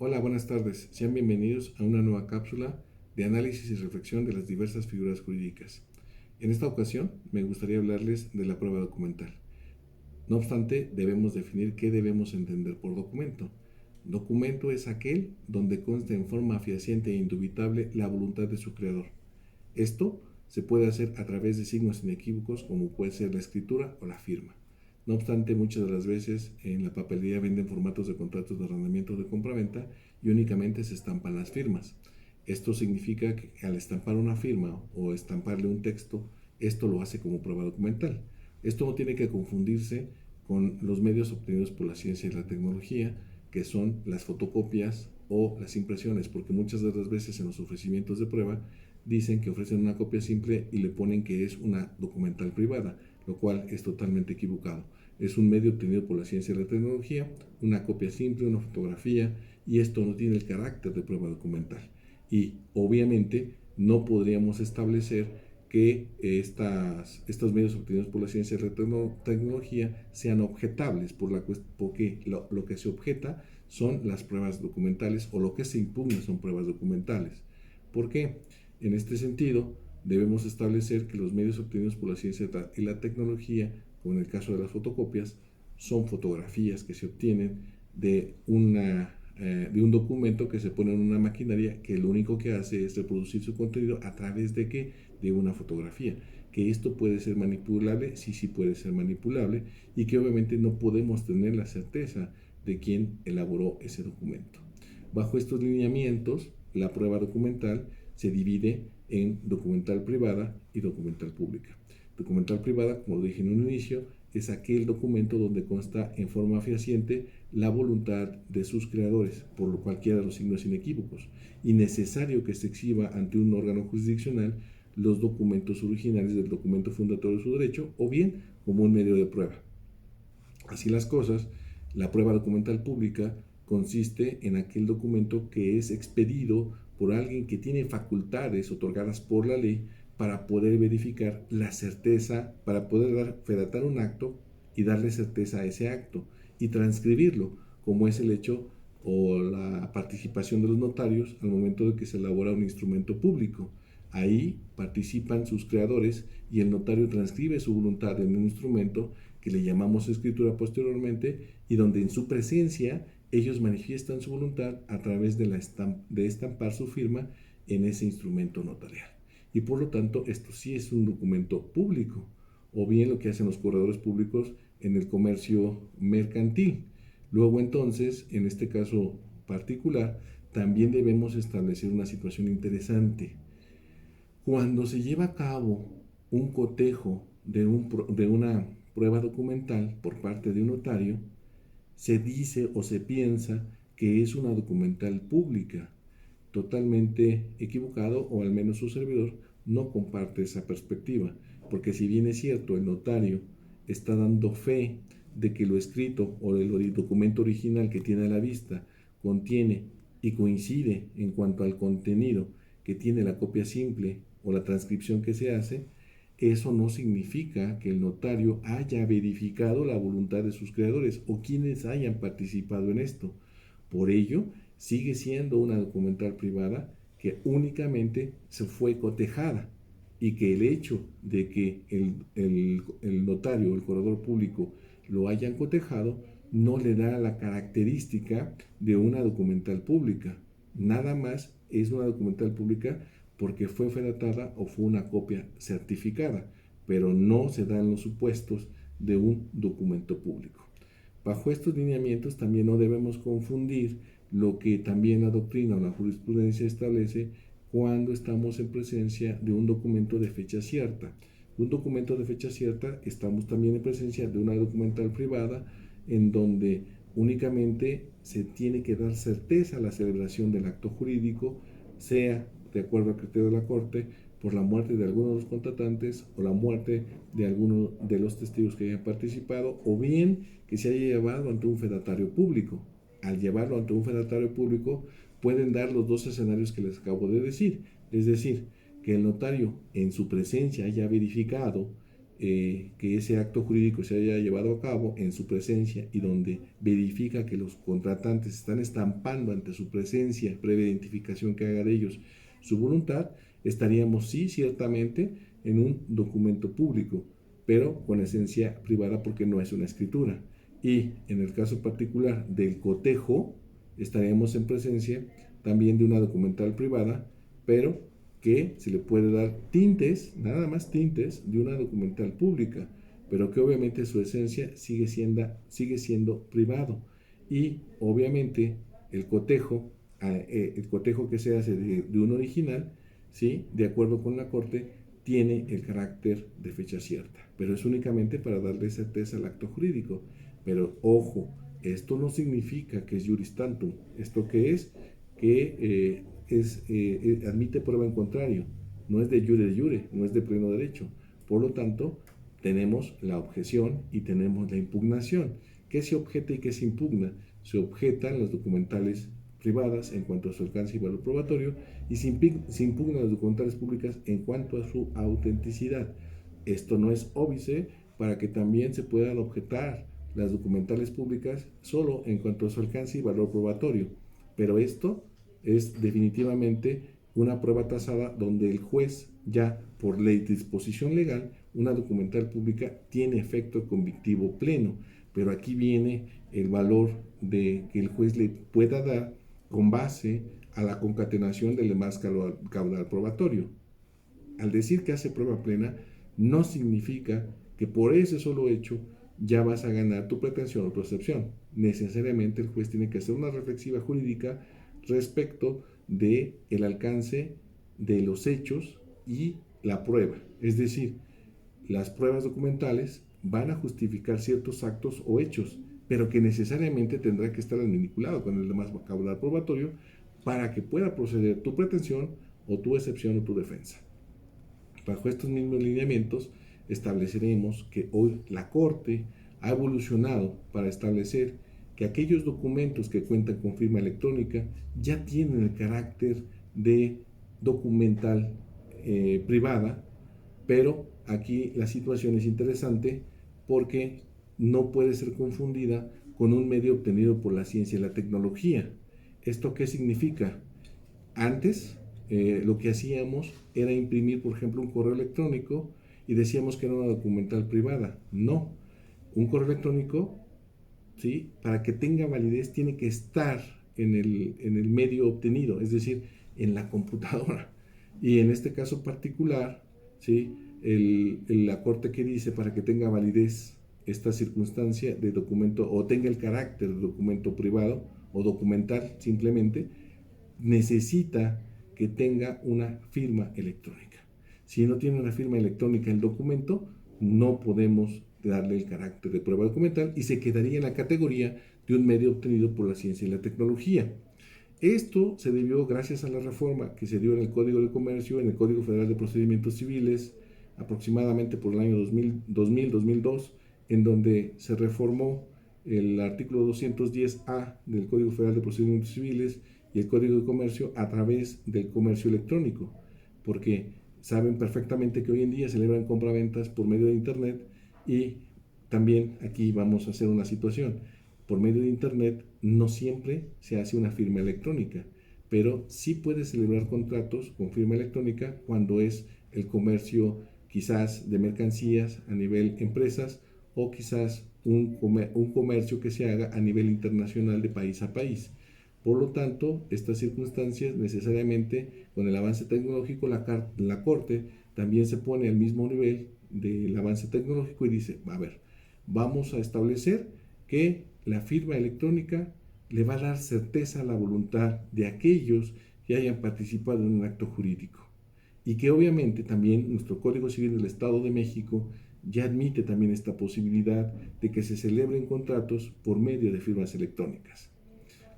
Hola, buenas tardes. Sean bienvenidos a una nueva cápsula de análisis y reflexión de las diversas figuras jurídicas. En esta ocasión me gustaría hablarles de la prueba documental. No obstante, debemos definir qué debemos entender por documento. Documento es aquel donde consta en forma fehaciente e indubitable la voluntad de su creador. Esto se puede hacer a través de signos inequívocos como puede ser la escritura o la firma. No obstante, muchas de las veces en la papelería venden formatos de contratos de arrendamiento de compraventa y únicamente se estampan las firmas. Esto significa que al estampar una firma o estamparle un texto, esto lo hace como prueba documental. Esto no tiene que confundirse con los medios obtenidos por la ciencia y la tecnología, que son las fotocopias o las impresiones, porque muchas de las veces en los ofrecimientos de prueba dicen que ofrecen una copia simple y le ponen que es una documental privada, lo cual es totalmente equivocado. Es un medio obtenido por la ciencia y la tecnología, una copia simple, una fotografía, y esto no tiene el carácter de prueba documental. Y obviamente no podríamos establecer que estos medios obtenidos por la ciencia y la tecnología sean objetables, porque lo que se objeta son las pruebas documentales o lo que se impugna son pruebas documentales. ¿Por qué? En este sentido, debemos establecer que los medios obtenidos por la ciencia y la tecnología, como en el caso de las fotocopias, son fotografías que se obtienen de un documento que se pone en una maquinaria que lo único que hace es reproducir su contenido a través de ¿qué? De una fotografía. Que esto puede ser manipulable, sí puede ser manipulable, y que obviamente no podemos tener la certeza de quién elaboró ese documento. Bajo estos lineamientos, la prueba documental se divide en documental privada y documental pública. Documental privada, como lo dije en un inicio, es aquel documento donde consta en forma fehaciente la voluntad de sus creadores, por cualquiera de los signos inequívocos, y necesario que se exhiba ante un órgano jurisdiccional los documentos originales del documento fundatorio de su derecho, o bien como un medio de prueba. Así las cosas, la prueba documental pública consiste en aquel documento que es expedido por alguien que tiene facultades otorgadas por la ley para poder verificar la certeza, para poder fedatar un acto y darle certeza a ese acto y transcribirlo, como es el hecho o la participación de los notarios al momento de que se elabora un instrumento público. Ahí participan sus creadores y el notario transcribe su voluntad en un instrumento que le llamamos escritura posteriormente y donde en su presencia ellos manifiestan su voluntad a través de estampar su firma en ese instrumento notarial. Y por lo tanto, esto sí es un documento público, o bien lo que hacen los corredores públicos en el comercio mercantil. Luego entonces, en este caso particular, también debemos establecer una situación interesante. Cuando se lleva a cabo un cotejo de una prueba documental por parte de un notario, se dice o se piensa que es una documental pública. Totalmente equivocado, o al menos su servidor no comparte esa perspectiva, porque si bien es cierto, el notario está dando fe de que lo escrito o el documento original que tiene a la vista contiene y coincide en cuanto al contenido que tiene la copia simple o la transcripción que se hace, eso no significa que el notario haya verificado la voluntad de sus creadores o quienes hayan participado en esto. Por ello, sigue siendo una documental privada que únicamente se fue cotejada, y que el hecho de que el notario o el corredor público lo hayan cotejado no le da la característica de una documental pública. Nada más es una documental pública porque fue fedatada o fue una copia certificada, pero no se dan los supuestos de un documento público. Bajo estos lineamientos también no debemos confundir lo que también la doctrina o la jurisprudencia establece cuando estamos en presencia de un documento de fecha cierta. Un documento de fecha cierta, estamos también en presencia de una documental privada en donde únicamente se tiene que dar certeza a la celebración del acto jurídico, sea de acuerdo al criterio de la Corte, por la muerte de alguno de los contratantes o la muerte de alguno de los testigos que hayan participado, o bien que se haya llevado ante un fedatario público. Al llevarlo ante un fedatario público pueden dar los dos escenarios que les acabo de decir, es decir, que el notario en su presencia haya verificado que ese acto jurídico se haya llevado a cabo en su presencia y donde verifica que los contratantes están estampando ante su presencia, previa identificación que haga de ellos, su voluntad, estaríamos sí ciertamente en un documento público, pero con esencia privada porque no es una escritura. Y en el caso particular del cotejo, estaríamos en presencia también de una documental privada, pero que se le puede dar tintes, nada más tintes, de una documental pública, pero que obviamente su esencia sigue siendo privado. Y obviamente el cotejo que se hace de un original, ¿sí? De acuerdo con la Corte, tiene el carácter de fecha cierta, pero es únicamente para darle certeza al acto jurídico. Pero ojo, esto no significa que es juris tantum. ¿Esto qué es? Que admite prueba en contrario. No es de jure, no es de pleno derecho. Por lo tanto, tenemos la objeción y tenemos la impugnación. ¿Qué se objeta y qué se impugna? Se objetan las documentales privadas en cuanto a su alcance y valor probatorio y se impugnan las documentales públicas en cuanto a su autenticidad. Esto no es óbice para que también se puedan objetar las documentales públicas solo en cuanto a su alcance y valor probatorio. Pero esto es definitivamente una prueba tasada donde el juez ya por ley de disposición legal, una documental pública tiene efecto convictivo pleno. Pero aquí viene el valor de que el juez le pueda dar con base a la concatenación del demás caudal probatorio. Al decir que hace prueba plena, no significa que por ese solo hecho ya vas a ganar tu pretensión o tu excepción. Necesariamente el juez tiene que hacer una reflexiva jurídica respecto de el alcance de los hechos y la prueba. Es decir, las pruebas documentales van a justificar ciertos actos o hechos, pero que necesariamente tendrá que estar vinculado con el demás caudal probatorio para que pueda proceder tu pretensión o tu excepción o tu defensa. Bajo estos mismos lineamientos, estableceremos que hoy la Corte ha evolucionado para establecer que aquellos documentos que cuentan con firma electrónica ya tienen el carácter de documental privada, pero aquí la situación es interesante porque no puede ser confundida con un medio obtenido por la ciencia y la tecnología. ¿Esto qué significa? Antes, lo que hacíamos era imprimir, por ejemplo, un correo electrónico y decíamos que era una documental privada. No, un correo electrónico, ¿sí? Para que tenga validez tiene que estar en el medio obtenido, es decir, en la computadora. Y en este caso particular, ¿sí? La Corte que dice para que tenga validez esta circunstancia de documento o tenga el carácter de documento privado o documental simplemente, necesita que tenga una firma electrónica. Si no tiene una firma electrónica el documento, no podemos darle el carácter de prueba documental y se quedaría en la categoría de un medio obtenido por la ciencia y la tecnología. Esto se debió gracias a la reforma que se dio en el Código de Comercio, en el Código Federal de Procedimientos Civiles, aproximadamente por el año 2000-2002, en donde se reformó el artículo 210A del Código Federal de Procedimientos Civiles y el Código de Comercio a través del comercio electrónico, porque saben perfectamente que hoy en día celebran compraventas por medio de Internet y también aquí vamos a hacer una situación. Por medio de Internet no siempre se hace una firma electrónica, pero sí puede celebrar contratos con firma electrónica cuando es el comercio quizás de mercancías a nivel empresas o quizás un comercio que se haga a nivel internacional de país a país. Por lo tanto, estas circunstancias necesariamente con el avance tecnológico la Corte también se pone al mismo nivel del avance tecnológico y dice, a ver, vamos a establecer que la firma electrónica le va a dar certeza a la voluntad de aquellos que hayan participado en un acto jurídico y que obviamente también nuestro Código Civil del Estado de México ya admite también esta posibilidad de que se celebren contratos por medio de firmas electrónicas.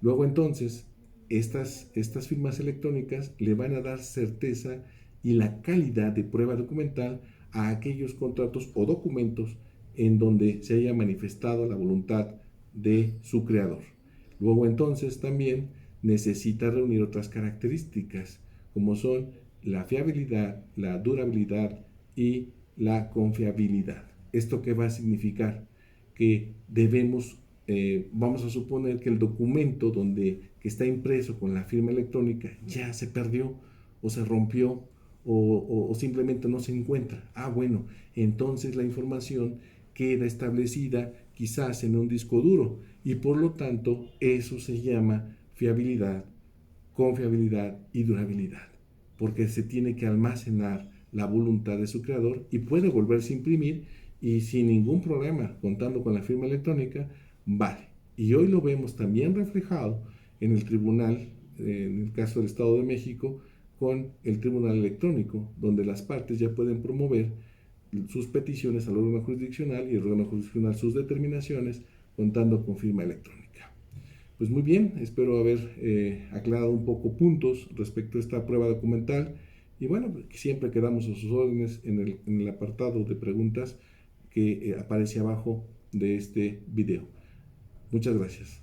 Luego entonces, estas firmas electrónicas le van a dar certeza y la calidad de prueba documental a aquellos contratos o documentos en donde se haya manifestado la voluntad de su creador. Luego entonces también necesita reunir otras características como son la fiabilidad, la durabilidad y la confiabilidad. ¿Esto qué va a significar? Que debemos, vamos a suponer que el documento que está impreso con la firma electrónica ya se perdió o se rompió o simplemente no se encuentra. Bueno, entonces la información queda establecida quizás en un disco duro y por lo tanto eso se llama fiabilidad, confiabilidad y durabilidad, porque se tiene que almacenar la voluntad de su creador y puede volverse a imprimir y sin ningún problema, contando con la firma electrónica, vale. Y hoy lo vemos también reflejado en el tribunal, en el caso del Estado de México, con el tribunal electrónico, donde las partes ya pueden promover sus peticiones al órgano jurisdiccional y el órgano jurisdiccional sus determinaciones contando con firma electrónica. Pues muy bien, espero haber aclarado un poco puntos respecto a esta prueba documental y bueno, siempre quedamos a sus órdenes en el apartado de preguntas que aparece abajo de este video. Muchas gracias.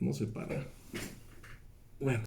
No se para. Bueno.